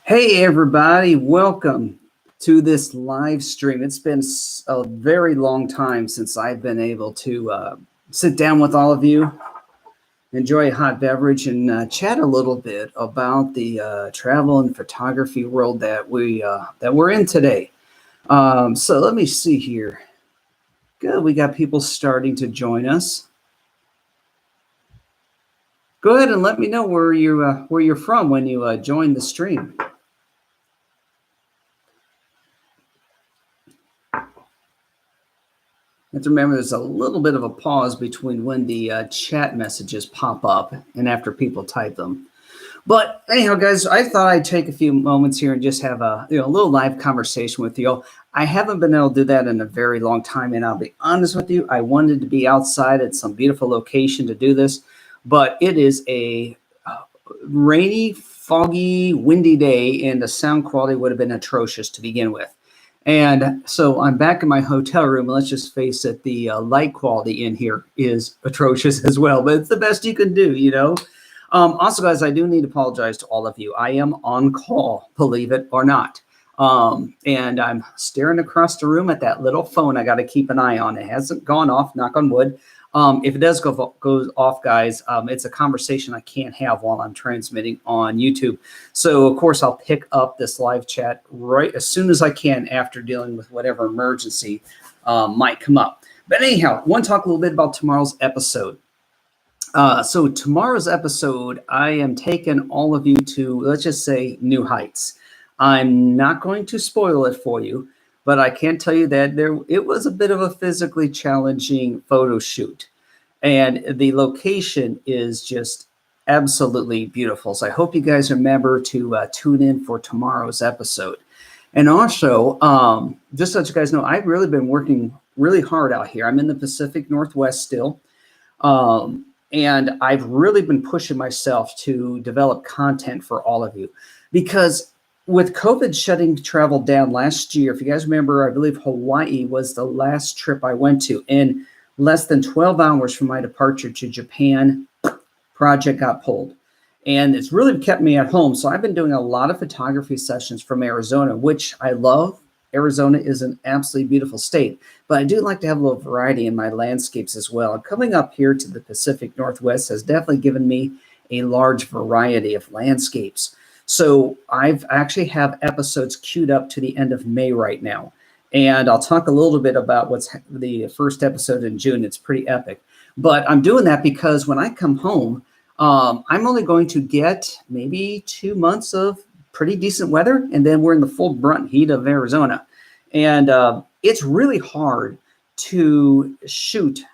Hey everybody, welcome to this live stream. It's been a very long time since I've been able to sit down with all of you, enjoy a hot beverage, and chat a little bit about the travel and photography world that we're in today. So let me see here. Good, we got people starting to join us. Go ahead and let me know where you're from when you join the stream. You have to remember there's a little bit of a pause between when the chat messages pop up and after people type them. But anyhow, guys, I thought I'd take a few moments here and just have a little live conversation with you. I haven't been able to do that in a very long time, and I'll be honest with you, I wanted to be outside at some beautiful location to do this, but it is a rainy, foggy, windy day, and the sound quality would have been atrocious to begin with. And so I'm back in my hotel room. Let's just face it, the light quality in here is atrocious as well, but it's the best you can do, you know. Also, guys, I do need to apologize to all of you. I am on call, believe it or not. And I'm staring across the room at that little phone I got to keep an eye on. It hasn't gone off, knock on wood. If it does go off, guys, it's a conversation I can't have while I'm transmitting on YouTube. So, of course, I'll pick up this live chat right as soon as I can after dealing with whatever emergency might come up. But anyhow, I want to talk a little bit about tomorrow's episode. So tomorrow's episode, I am taking all of you to, let's just say, new heights. I'm not going to spoil it for you, but I can tell you that it was a bit of a physically challenging photo shoot. And the location is just absolutely beautiful. So I hope you guys remember to tune in for tomorrow's episode. And also, just so you guys know, I've really been working really hard out here. I'm in the Pacific Northwest still. And I've really been pushing myself to develop content for all of you because with COVID shutting travel down last year, if you guys remember, I believe Hawaii was the last trip I went to. And less than 12 hours from my departure to Japan, project got pulled. And it's really kept me at home. So I've been doing a lot of photography sessions from Arizona, which I love. Arizona is an absolutely beautiful state, but I do like to have a little variety in my landscapes as well. And coming up here to the Pacific Northwest has definitely given me a large variety of landscapes. So I've actually have episodes queued up to the end of May right now. And I'll talk a little bit about what's the first episode in June. It's pretty epic. But I'm doing that because when I come home, I'm only going to get maybe 2 months of pretty decent weather, and then we're in the full brunt heat of Arizona. And it's really hard to shoot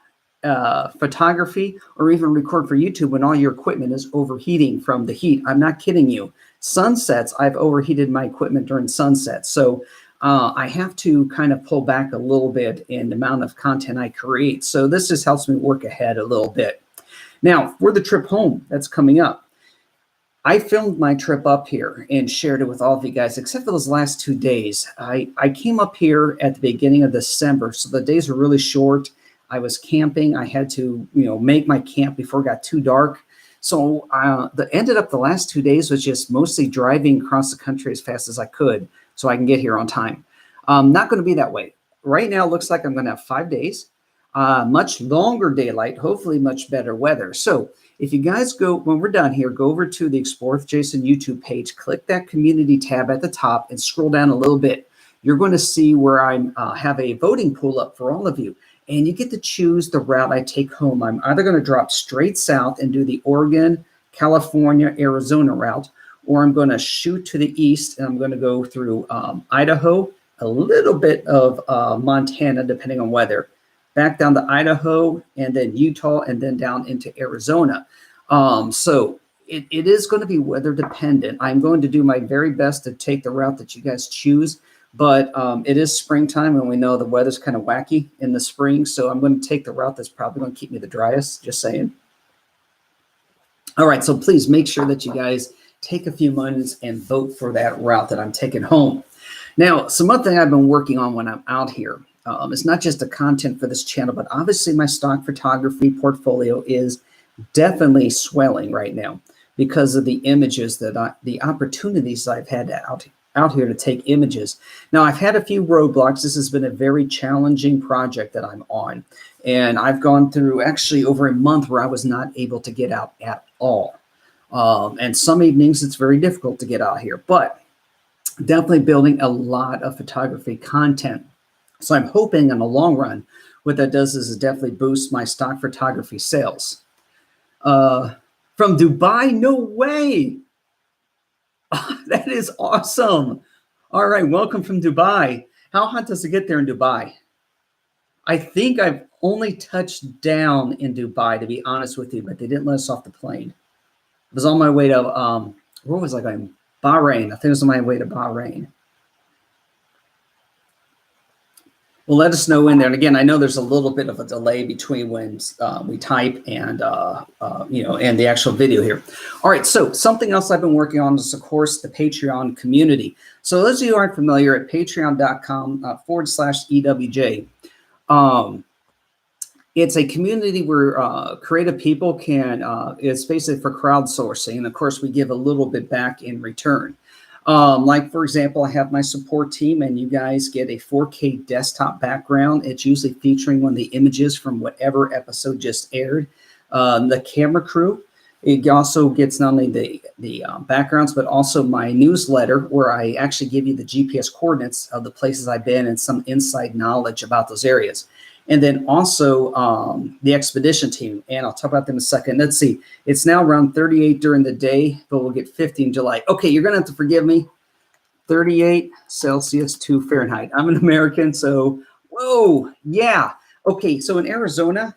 photography or even record for YouTube when all your equipment is overheating from the heat. I'm not kidding you. Sunsets, I've overheated my equipment during sunsets. So I have to kind of pull back a little bit in the amount of content I create. So this just helps me work ahead a little bit. Now, for the trip home that's coming up, I filmed my trip up here and shared it with all of you guys, except for those last 2 days. I came up here at the beginning of December, so the days were really short. I was camping. I had to, make my camp before it got too dark. So the last 2 days was just mostly driving across the country as fast as I could so I can get here on time. Not going to be that way. Right now, it looks like I'm going to have 5 days, much longer daylight, hopefully much better weather. So if you guys go, when we're done here, go over to the Explore with Jason YouTube page, click that community tab at the top and scroll down a little bit. You're going to see where I have a voting pool up for all of you. And you get to choose the route I take home. I'm either going to drop straight south and do the Oregon, California, Arizona route, or I'm going to shoot to the east and I'm going to go through Idaho, a little bit of Montana, depending on weather, back down to Idaho, and then Utah, and then down into Arizona. So it is going to be weather dependent. I'm going to do my very best to take the route that you guys choose, but it is springtime, and we know the weather's kind of wacky in the spring, so I'm going to take the route that's probably going to keep me the driest, just saying. All right, so please make sure that you guys take a few moments and vote for that route that I'm taking home. Now, some other thing I've been working on when I'm out here, it's not just the content for this channel, but obviously my stock photography portfolio is definitely swelling right now because of the images the opportunities I've had out here to take images. Now, I've had a few roadblocks. This has been a very challenging project that I'm on. And I've gone through actually over a month where I was not able to get out at all. And some evenings it's very difficult to get out here, but definitely building a lot of photography content. So I'm hoping in the long run, what that does is it definitely boosts my stock photography sales. From Dubai, no way. That is awesome. All right, welcome from Dubai. How hot does it get there in Dubai? I think I've only touched down in Dubai, to be honest with you, but they didn't let us off the plane. I was on my way to, where was I going? Bahrain. I think it was on my way to Bahrain. Well, let us know in there. And again, I know there's a little bit of a delay between when we type and, and the actual video here. All right. So something else I've been working on is, of course, the Patreon community. So those of you who aren't familiar, at patreon.com/EWJ, it's a community where creative people can, it's basically for crowdsourcing. And of course, we give a little bit back in return. Like, for example, I have my support team and you guys get a 4K desktop background. It's usually featuring one of the images from whatever episode just aired. The camera crew, it also gets not only the backgrounds, but also my newsletter where I actually give you the GPS coordinates of the places I've been and some inside knowledge about those areas. And then also the expedition team, and I'll talk about them in a second. Let's see, it's now around 38 during the day, but we'll get 50 in July. Okay, you're gonna have to forgive me. 38 Celsius to Fahrenheit. I'm an American, so whoa, yeah. Okay, so in Arizona,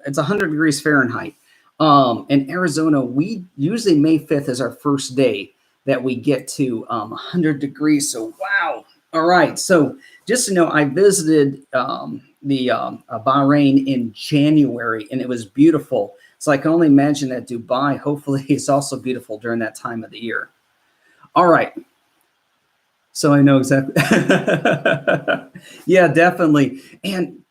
it's 100 degrees Fahrenheit. In Arizona, we usually May 5th is our first day that we get to 100 degrees. So wow. All right, so just to know, I visited Bahrain in January, and it was beautiful. So I can only imagine that Dubai, hopefully, is also beautiful during that time of the year. All right. So I know exactly. Yeah, definitely. And,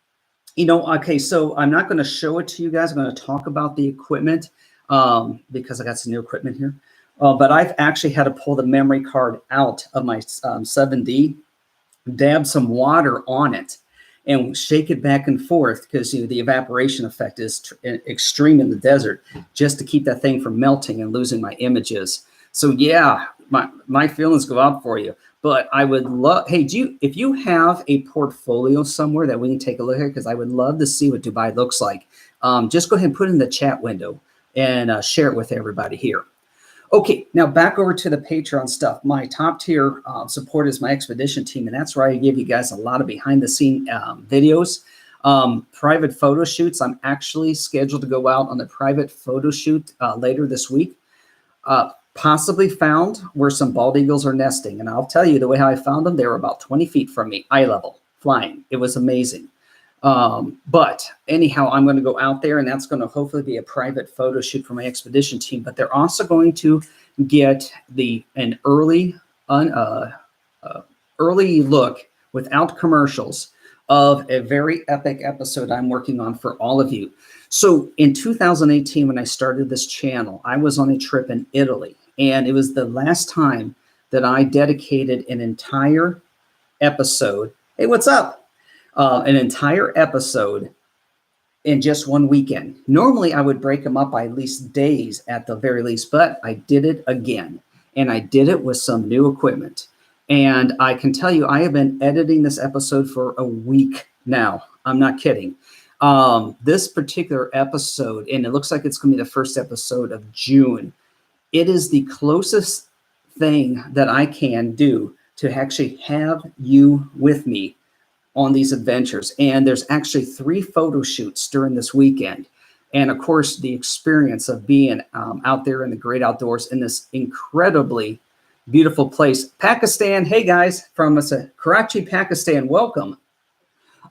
okay, so I'm not going to show it to you guys. I'm going to talk about the equipment because I got some new equipment here. But I've actually had to pull the memory card out of my 7D, dab some water on it, and shake it back and forth because the evaporation effect is extreme in the desert, just to keep that thing from melting and losing my images. So yeah, my feelings go out for you. But I would love, hey, if you have a portfolio somewhere that we can take a look at, because I would love to see what Dubai looks like, just go ahead and put it in the chat window and share it with everybody here. Okay, now back over to the Patreon stuff. My top tier support is my expedition team, and that's where I give you guys a lot of behind the scene videos, private photo shoots. I'm actually scheduled to go out on a private photo shoot later this week, possibly found where some bald eagles are nesting. And I'll tell you the way how I found them, they were about 20 feet from me, eye level, flying. It was amazing. But anyhow, I'm going to go out there, and that's going to hopefully be a private photo shoot for my expedition team. But they're also going to get an early look without commercials of a very epic episode I'm working on for all of you. So in 2018, when I started this channel, I was on a trip in Italy, and it was the last time that I dedicated an entire episode. Hey, what's up? An entire episode in just one weekend. Normally, I would break them up by at least days at the very least, but I did it again, and I did it with some new equipment. And I can tell you, I have been editing this episode for a week now. I'm not kidding. This particular episode, and it looks like it's going to be the first episode of June, it is the closest thing that I can do to actually have you with me on these adventures. And there's actually 3 photo shoots during this weekend. And of course, the experience of being out there in the great outdoors in this incredibly beautiful place. Pakistan, hey guys, from Karachi, Pakistan, welcome.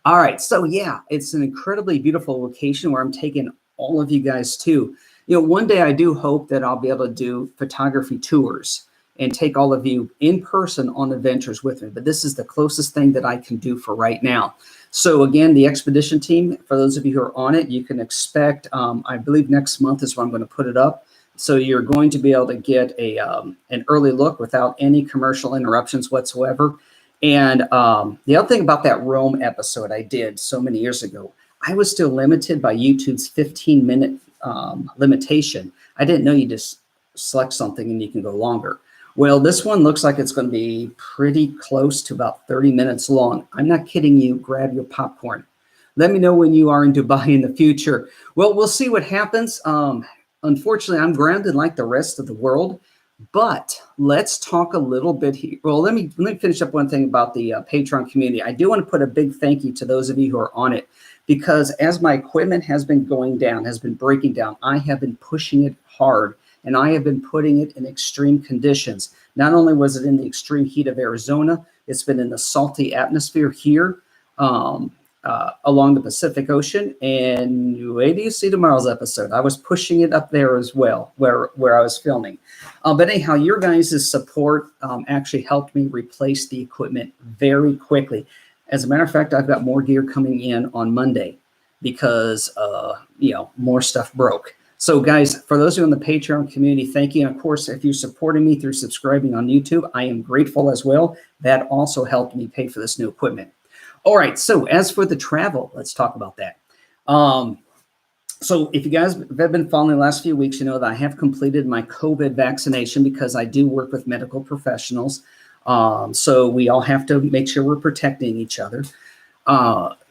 All right, so yeah, it's an incredibly beautiful location where I'm taking all of you guys to. One day I do hope that I'll be able to do photography tours and take all of you in person on adventures with me. But this is the closest thing that I can do for right now. So again, the expedition team, for those of you who are on it, you can expect, I believe next month is when I'm going to put it up. So you're going to be able to get an early look without any commercial interruptions whatsoever. And the other thing about that Rome episode I did so many years ago, I was still limited by YouTube's 15-minute limitation. I didn't know you just select something and you can go longer. Well, this one looks like it's going to be pretty close to about 30 minutes long. I'm not kidding you. Grab your popcorn. Let me know when you are in Dubai in the future. Well, we'll see what happens. Unfortunately, I'm grounded like the rest of the world, but let's talk a little bit here. Well, let me finish up one thing about the Patreon community. I do want to put a big thank you to those of you who are on it, because as my equipment has been going down, has been breaking down, I have been pushing it hard, and I have been putting it in extreme conditions. Not only was it in the extreme heat of Arizona, it's been in the salty atmosphere here, along the Pacific Ocean. And wait till you see tomorrow's episode. I was pushing it up there as well, where I was filming. But anyhow, your guys' support actually helped me replace the equipment very quickly. As a matter of fact, I've got more gear coming in on Monday because, more stuff broke. So guys, for those of you in the Patreon community, thank you. And of course, if you're supporting me through subscribing on YouTube, I am grateful as well. That also helped me pay for this new equipment. All right, so as for the travel, let's talk about that. So if you guys have been following the last few weeks, you know that I have completed my COVID vaccination because I do work with medical professionals. So we all have to make sure we're protecting each other.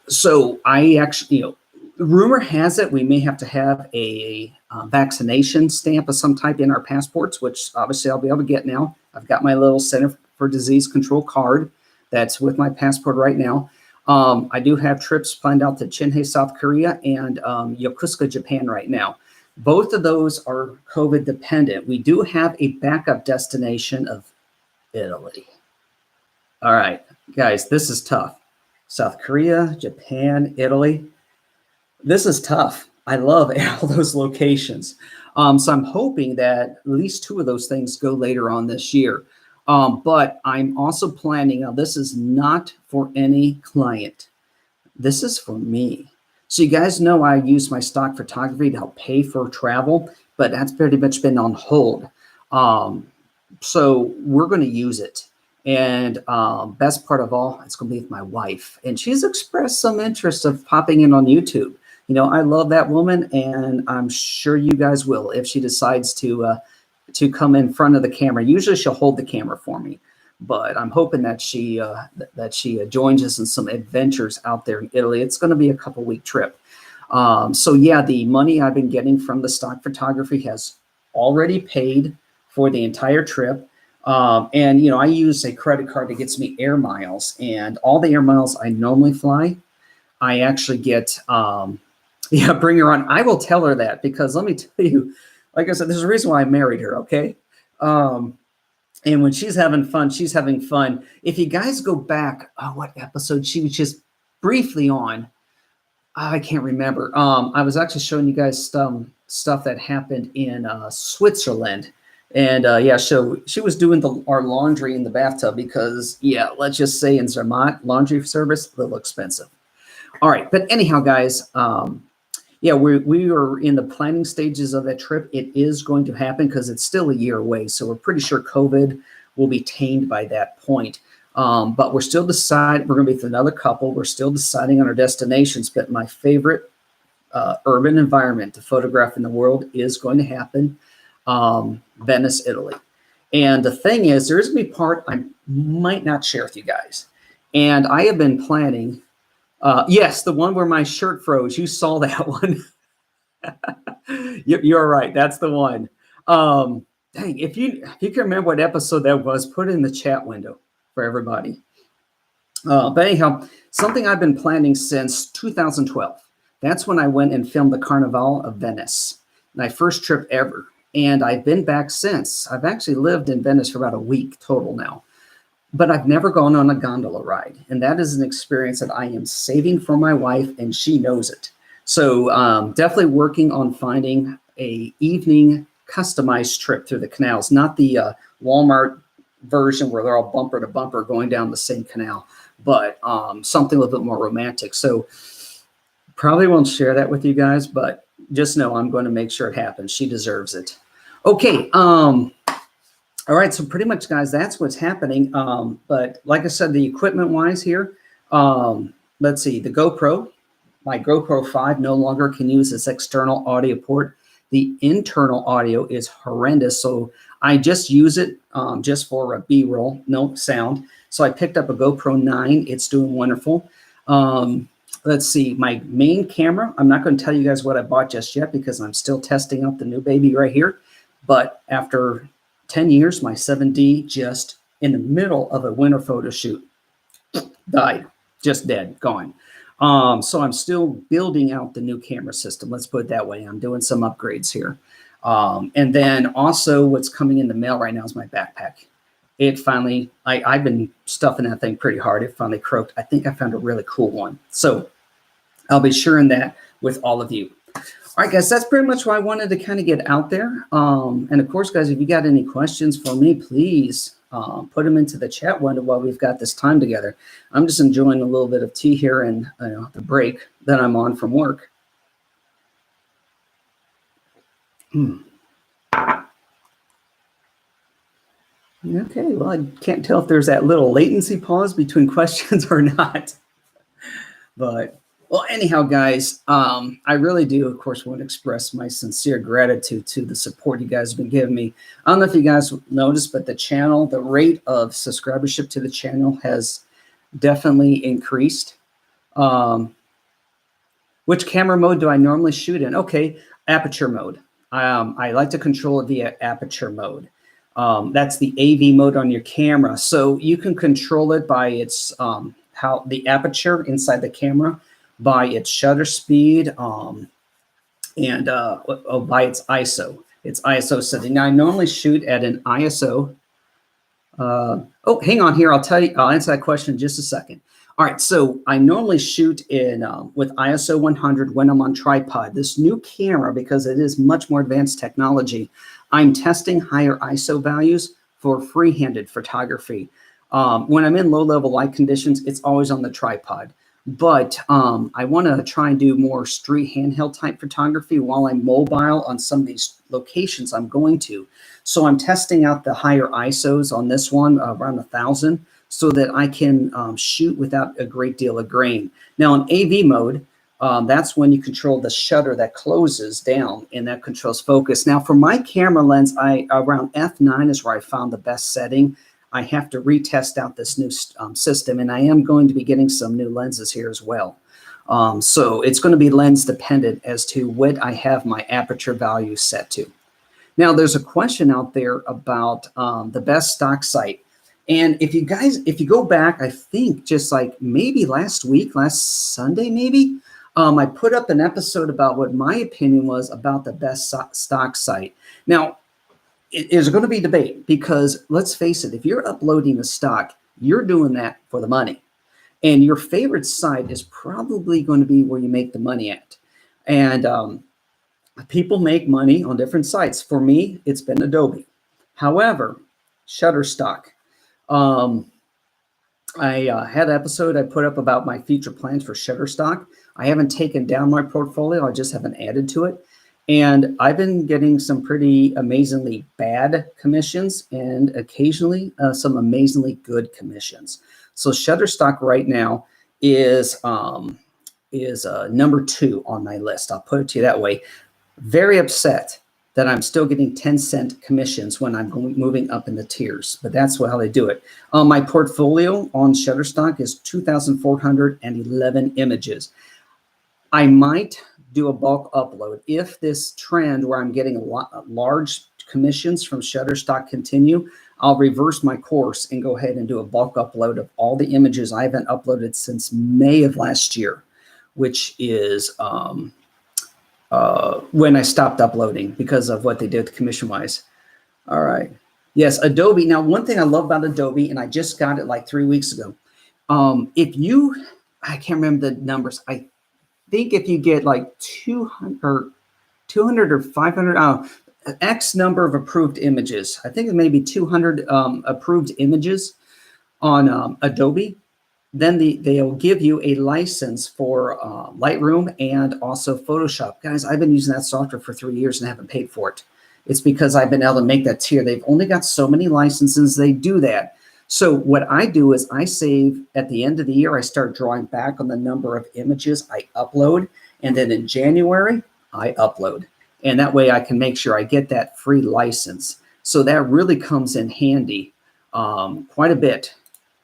So I actually, rumor has it we may have to have a vaccination stamp of some type in our passports, which obviously I'll be able to get now. I've got my little Center for Disease Control card that's with my passport right now. I do have trips planned out to Chinhae, South Korea, and Yokosuka, Japan right now. Both of those are COVID dependent. We do have a backup destination of Italy. All right, guys, this is tough. South Korea, Japan, Italy. This is tough. I love all those locations. So I'm hoping that at least two of those things go later on this year. But I'm also planning, now this is not for any client. This is for me. So you guys know I use my stock photography to help pay for travel, but that's pretty much been on hold. So we're going to use it. And best part of all, it's going to be with my wife. And she's expressed some interest of popping in on YouTube. I love that woman, and I'm sure you guys will if she decides to come in front of the camera. Usually she'll hold the camera for me, but I'm hoping that she joins us in some adventures out there in Italy. It's going to be a couple-week trip. So yeah, the money I've been getting from the stock photography has already paid for the entire trip. And I use a credit card that gets me air miles, and all the air miles I normally fly, I actually get, bring her on. I will tell her that, because let me tell you, like I said, there's a reason why I married her, okay? And when she's having fun, she's having fun. If you guys go back, what episode she was just briefly on, I can't remember. I was actually showing you guys stuff that happened in Switzerland. And so she was doing our laundry in the bathtub because, let's just say in Zermatt, laundry service, a little expensive. All right, but anyhow, guys, we are in the planning stages of that trip. It is going to happen because it's still a year away. So we're pretty sure COVID will be tamed by that point. But we're still deciding. We're going to be with another couple. We're still deciding on our destinations. But my favorite urban environment to photograph in the world is going to happen, Venice, Italy. And the thing is, there's going to be part I might not share with you guys. And I have been planning. Yes, the one where my shirt froze. You saw that one. You're right. That's the one. Dang, if you can remember what episode that was, put it in the chat window for everybody. But anyhow, something I've been planning since 2012. That's when I went and filmed the Carnival of Venice, my first trip ever. And I've been back since. I've actually lived in Venice for about a week total now. But I've never gone on a gondola ride. And that is an experience that I am saving for my wife, and she knows it. So definitely working on finding a evening customized trip through the canals, not the Walmart version where they're all bumper to bumper going down the same canal, but something a little bit more romantic. So probably won't share that with you guys, but just know I'm going to make sure it happens. She deserves it. Okay. All right, so pretty much, guys, that's what's happening. But like I said, the equipment-wise here, let's see, the GoPro, my GoPro 5 no longer can use this external audio port. The internal audio is horrendous, so I just use it just for a B-roll, no sound. So I picked up a GoPro 9. It's doing wonderful. Let's see, my main camera, I'm not going to tell you guys what I bought just yet because I'm still testing out the new baby right here. But after 10 years, my 7D just in the middle of a winter photo shoot died, just dead, gone. So I'm still building out the new camera system. Let's put it that way. I'm doing some upgrades here. And then also what's coming in the mail right now is my backpack. It finally, I've been stuffing that thing pretty hard. It finally croaked. I think I found a really cool one. So I'll be sharing that with all of you. All right, guys, that's pretty much what I wanted to kind of get out there. And of course, guys, if you got any questions for me, please put them into the chat window while we've got this time together. I'm just enjoying a little bit of tea here and the break that I'm on from work. Okay, well, I can't tell if there's that little latency pause between questions or not. But well, anyhow, guys, I really do, of course, want to express my sincere gratitude to the support you guys have been giving me. I don't know if you guys noticed, but the channel, the rate of subscribership to the channel has definitely increased. Which camera mode do I normally shoot in? Okay, aperture mode. I like to control it via aperture mode. That's the AV mode on your camera. So you can control it by its how the aperture inside the camera, by its shutter speed, and by its ISO. Its ISO setting. Now I normally shoot at an ISO. Oh, hang on here. I'll tell you. I'll answer that question in just a second. All right. So I normally shoot in with ISO 100 when I'm on tripod. This new camera, because it is much more advanced technology, I'm testing higher ISO values for free-handed photography. When I'm in low-level light conditions, it's always on the tripod. But I want to try and do more street handheld type photography while I'm mobile on some of these locations I'm going to. So I'm testing out the higher ISOs on this one, around 1,000, so that I can shoot without a great deal of grain. Now in AV mode, that's when you control the shutter that closes down, and that controls focus. Now for my camera lens, around f9 is where I found the best setting. I have to retest out this new system, and I am going to be getting some new lenses here as well. So it's going to be lens dependent as to what I have my aperture value set to. Now there's a question out there about the best stock site. And if you go back, I think just like maybe last Sunday, maybe, I put up an episode about what my opinion was about the best stock site. Now, there's going to be debate because let's face it, if you're uploading a stock, you're doing that for the money. And your favorite site is probably going to be where you make the money at. And people make money on different sites. For me, it's been Adobe. However, Shutterstock. I had an episode I put up about my future plans for Shutterstock. I haven't taken down my portfolio. I just haven't added to it. And I've been getting some pretty amazingly bad commissions and occasionally some amazingly good commissions. So Shutterstock right now is number 2 on my list. I'll put it to you that way. Very upset that I'm still getting 10-cent commissions when I'm moving up in the tiers, but that's how they do it. My portfolio on Shutterstock is 2,411 images. I might do a bulk upload if this trend where I'm getting a lot large commissions from Shutterstock continue. I'll reverse my course and go ahead and do a bulk upload of all the images I haven't uploaded since May of last year, which is when I stopped uploading because of what they did commission-wise. All right. Yes, Adobe. Now, one thing I love about Adobe, and I just got it like 3 weeks ago. I can't remember the numbers. I think if you get like 200 or 500, X number of approved images, I think it may be 200 approved images on Adobe, then they'll give you a license for Lightroom and also Photoshop. Guys, I've been using that software for 3 years and haven't paid for it. It's because I've been able to make that tier. They've only got so many licenses. They do that. So what I do is I save at the end of the year, I start drawing back on the number of images I upload. And then in January, I upload. And that way I can make sure I get that free license. So that really comes in handy quite a bit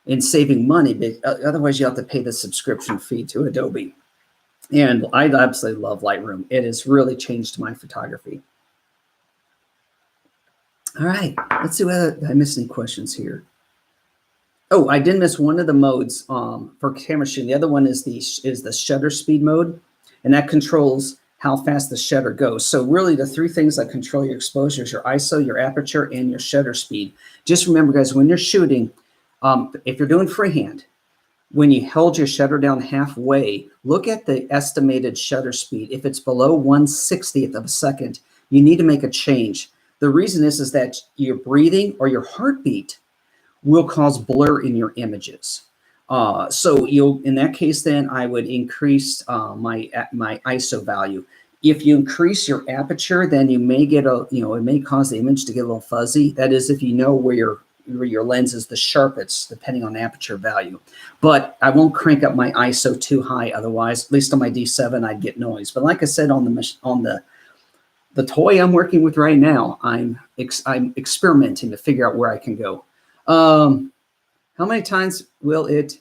in saving money. But otherwise, you have to pay the subscription fee to Adobe. And I absolutely love Lightroom. It has really changed my photography. All right, let's see whether I missed any questions here. Oh, I did miss one of the modes for camera shooting. The other one is the shutter speed mode, and that controls how fast the shutter goes. So really the three things that control your exposure is your ISO, your aperture, and your shutter speed. Just remember, guys, when you're shooting, if you're doing freehand, when you hold your shutter down halfway, look at the estimated shutter speed. If it's below 1/60th of a second, you need to make a change. The reason is that your breathing or your heartbeat will cause blur in your images. So in that case, then I would increase my ISO value. If you increase your aperture, then you may get it may cause the image to get a little fuzzy. That is, if you know where your lens is the sharpest, depending on the aperture value. But I won't crank up my ISO too high. Otherwise, at least on my D7, I'd get noise. But like I said, on the toy I'm working with right now, I'm experimenting to figure out where I can go. How many times will it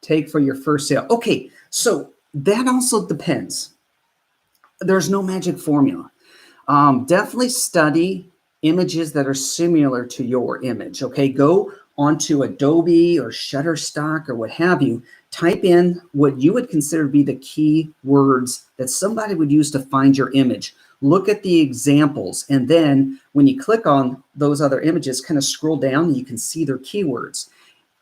take for your first sale? Okay, so that also depends. There's no magic formula. Definitely study images that are similar to your image. Okay, go onto Adobe or Shutterstock or what have you. Type in what you would consider to be the key words that somebody would use to find your image. Look at the examples, and then when you click on those other images, kind of scroll down and you can see their keywords.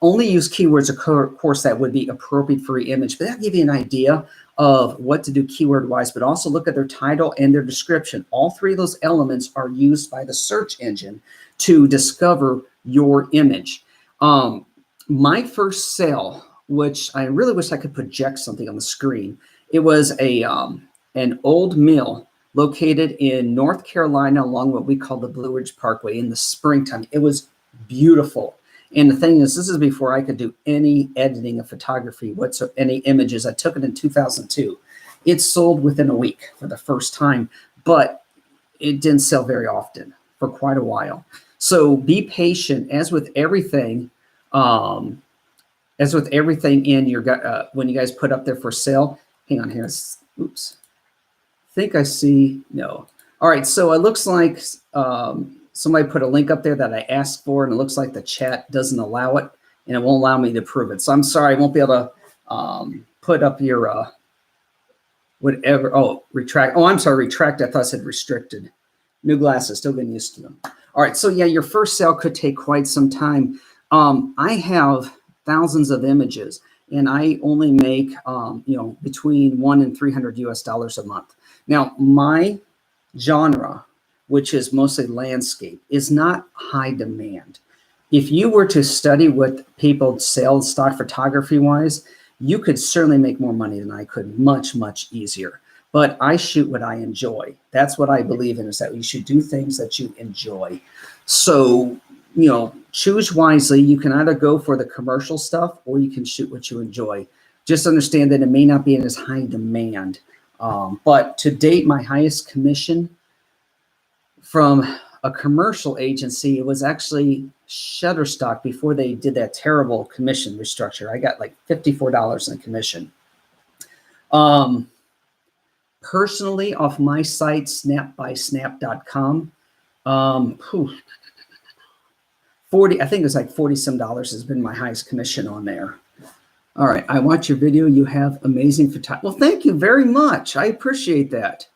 Only use keywords, of course, that would be appropriate for your image, but that'll give you an idea of what to do keyword-wise, but also look at their title and their description. All three of those elements are used by the search engine to discover your image. My first sale, which I really wish I could project something on the screen, it was an old mill located in North Carolina along what we call the Blue Ridge Parkway in the springtime. It was beautiful. And the thing is, this is before I could do any editing of photography, any images. I took it in 2002. It sold within a week for the first time, but it didn't sell very often for quite a while. So be patient. As with everything in your when you guys put up there for sale. Hang on here. Oops. I think I see. No. All right. So it looks like somebody put a link up there that I asked for, and it looks like the chat doesn't allow it, and it won't allow me to prove it. So I'm sorry, I won't be able to put up your whatever. Oh, retract. Oh, I'm sorry, retract. I thought it said restricted. New glasses, still getting used to them. All right, so yeah, your first sale could take quite some time. I have thousands of images, and I only make between $100 and $300 US a month. Now, my genre, which is mostly landscape, is not high demand. If you were to study what people sell stock photography wise, you could certainly make more money than I could, much, much easier. But I shoot what I enjoy. That's what I believe in, is that you should do things that you enjoy. So, choose wisely. You can either go for the commercial stuff or you can shoot what you enjoy. Just understand that it may not be in as high demand. But to date, my highest commission from a commercial agency, it was actually Shutterstock before they did that terrible commission restructure. I got like $54 in commission. Personally, off my site, snapbysnap.com, I think it was like $40 some has been my highest commission on there. All right, I watch your video. You have amazing photography. Well, thank you very much. I appreciate that.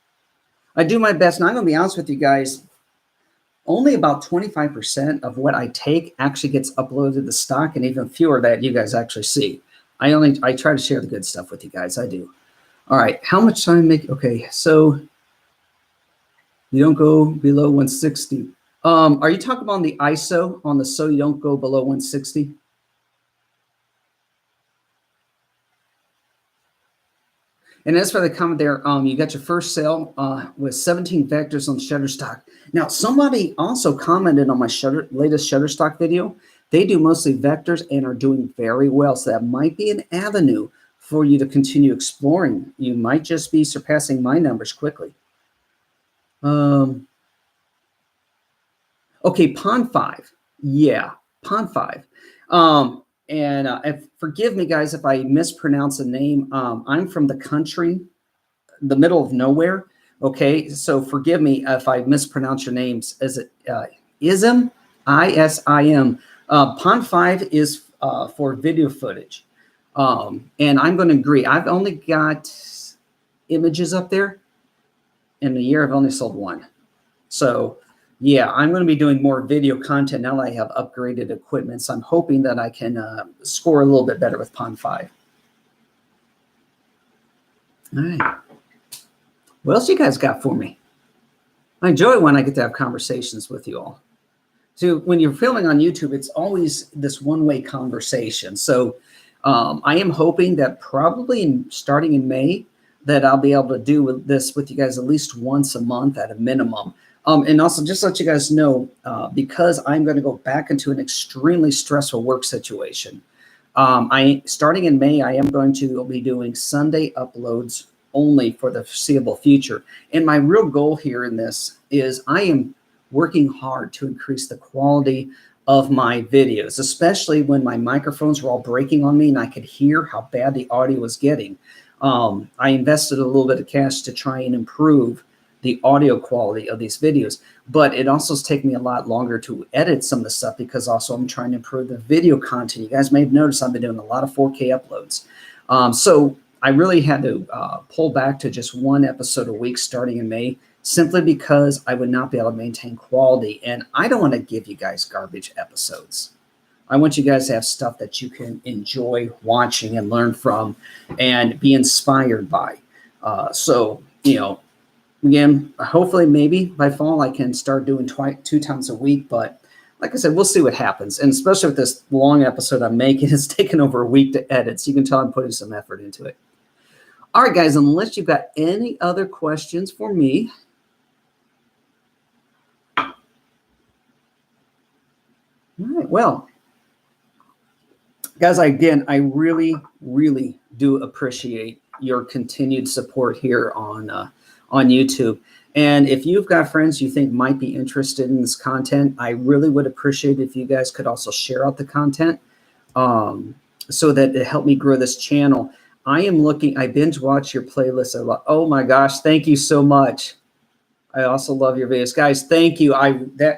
I do my best, and I'm going to be honest with you guys. Only about 25% of what I take actually gets uploaded to stock, and even fewer that you guys actually see. I try to share the good stuff with you guys. I do. All right, how much time make? Okay, so you don't go below 160. Are you talking about the ISO on the so you don't go below 160? And as for the comment there, you got your first sale with 17 vectors on Shutterstock. Now, somebody also commented on my latest Shutterstock video. They do mostly vectors and are doing very well. So that might be an avenue for you to continue exploring. You might just be surpassing my numbers quickly. Okay, Pond 5. Yeah, Pond 5. Forgive me, guys, if I mispronounce a name. I'm from the country, the middle of nowhere. Okay, so forgive me if I mispronounce your names. Is it ISM? ISIM. Pond 5 is for video footage. And I'm going to agree. I've only got images up there. In a year, I've only sold one. So, yeah, I'm going to be doing more video content now that I have upgraded equipment. So I'm hoping that I can score a little bit better with Pond 5. All right. What else you guys got for me? I enjoy when I get to have conversations with you all. So when you're filming on YouTube, it's always this one-way conversation. So I am hoping that probably starting in May that I'll be able to do this with you guys at least once a month at a minimum. And also just let you guys know, because I'm going to go back into an extremely stressful work situation. Starting in May, I am going to be doing Sunday uploads only for the foreseeable future. And my real goal here in this is I am working hard to increase the quality of my videos, especially when my microphones were all breaking on me and I could hear how bad the audio was getting. I invested a little bit of cash to try and improve the audio quality of these videos, but it also has taken me a lot longer to edit some of the stuff because also I'm trying to improve the video content. You guys may have noticed I've been doing a lot of 4K uploads. So I really had to pull back to just one episode a week starting in May, simply because I would not be able to maintain quality. And I don't want to give you guys garbage episodes. I want you guys to have stuff that you can enjoy watching and learn from and be inspired by. So, you know, again, hopefully maybe by fall I can start doing 2 times a week. But like I said, we'll see what happens. And especially with this long episode I'm making, it's taken over a week to edit. So you can tell I'm putting some effort into it. All right, guys, unless you've got any other questions for me. All right, well, guys, again, I really, really do appreciate your continued support here on YouTube. And if you've got friends you think might be interested in this content, I really would appreciate if you guys could also share out the content so that it helped me grow this channel. I binge watch your playlist a lot. Oh my gosh, thank you so much. I also love your videos. Guys, thank you.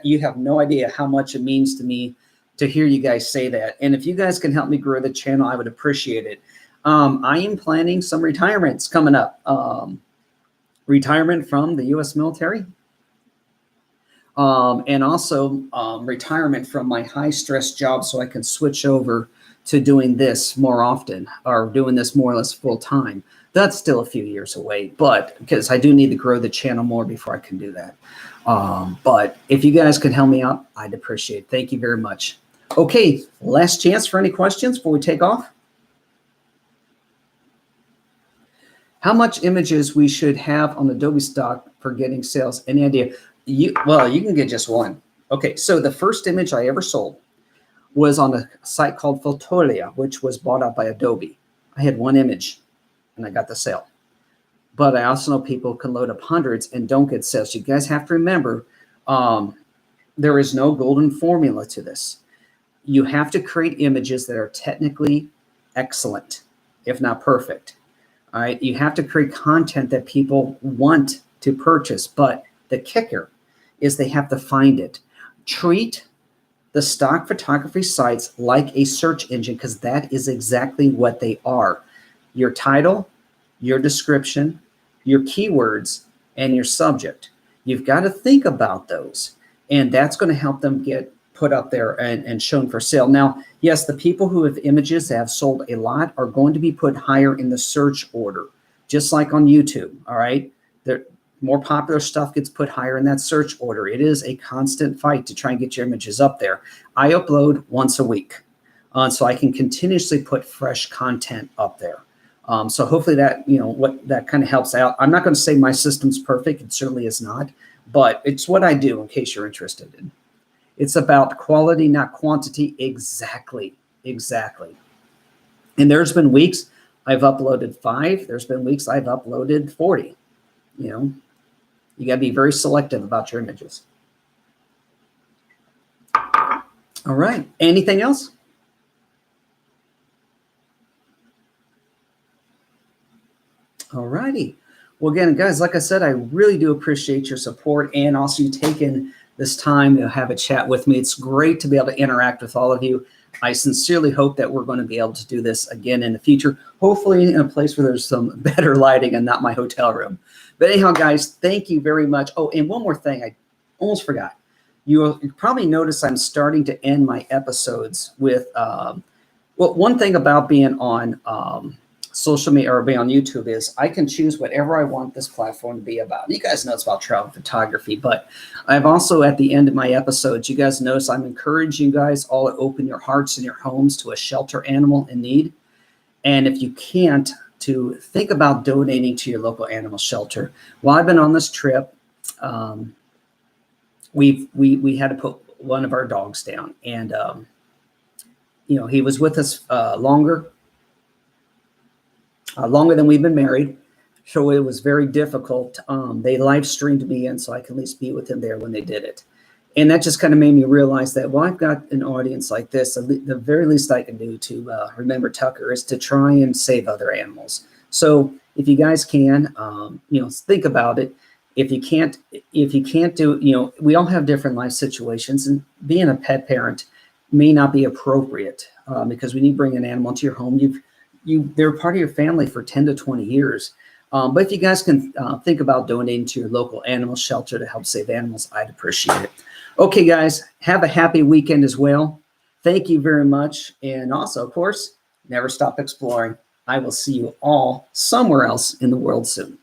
You have no idea how much it means to me to hear you guys say that. And if you guys can help me grow the channel, I would appreciate it. I am planning some retirements coming up. Retirement from the U.S. military. And also retirement from my high-stress job so I can switch over to doing this more often, or doing this more or less full time. That's still a few years away, but because I do need to grow the channel more before I can do that. But if you guys can help me out, I'd appreciate it. Thank you very much. Okay, last chance for any questions before we take off. How much images we should have on Adobe Stock for getting sales? Any idea? Well, you can get just one. Okay, so the first image I ever sold was on a site called Fotolia, which was bought out by Adobe. I had one image and I got the sale. But I also know people can load up hundreds and don't get sales. You guys have to remember, there is no golden formula to this. You have to create images that are technically excellent, if not perfect. All right, you have to create content that people want to purchase, but the kicker is they have to find it. Treat the stock photography sites like a search engine, because that is exactly what they are. Your title, your description, your keywords, and your subject. You've got to think about those, and that's going to help them get put up there and shown for sale. Now, yes, the people who have images that have sold a lot are going to be put higher in the search order, just like on YouTube, all right? More popular stuff gets put higher in that search order. It is a constant fight to try and get your images up there. I upload once a week, so I can continuously put fresh content up there. So hopefully that, what that kind of helps out. I'm not going to say my system's perfect. It certainly is not, but it's what I do in case you're interested in. It's about quality, not quantity. Exactly. Exactly. And there's been weeks I've uploaded 5. There's been weeks I've uploaded 40. You got to be very selective about your images. All right. Anything else? All righty. Well, again, guys, like I said, I really do appreciate your support and also you taking this time to have a chat with me. It's great to be able to interact with all of you. I sincerely hope that we're going to be able to do this again in the future, hopefully in a place where there's some better lighting and not my hotel room. But anyhow, guys, thank you very much. Oh, and one more thing, I almost forgot. You probably notice I'm starting to end my episodes with, well, one thing about being on social media or being on YouTube is I can choose whatever I want this platform to be about. You guys know it's about travel photography, but I've also at the end of my episodes, you guys notice I'm encouraging you guys all to open your hearts and your homes to a shelter animal in need. And if you can't, to think about donating to your local animal shelter. While I've been on this trip, we had to put one of our dogs down, and he was with us longer than we've been married, so it was very difficult. They live streamed me in, so I can at least be with him there when they did it, and that just kind of made me realize that I've got an audience like this, the very least I can do to remember Tucker is to try and save other animals. So if you guys can, think about it. If you can't do, we all have different life situations, and being a pet parent may not be appropriate because when you bring an animal into your home, they're part of your family for 10 to 20 years. But if you guys can think about donating to your local animal shelter to help save animals, I'd appreciate it. Okay, guys, have a happy weekend as well. Thank you very much. And also, of course, never stop exploring. I will see you all somewhere else in the world soon.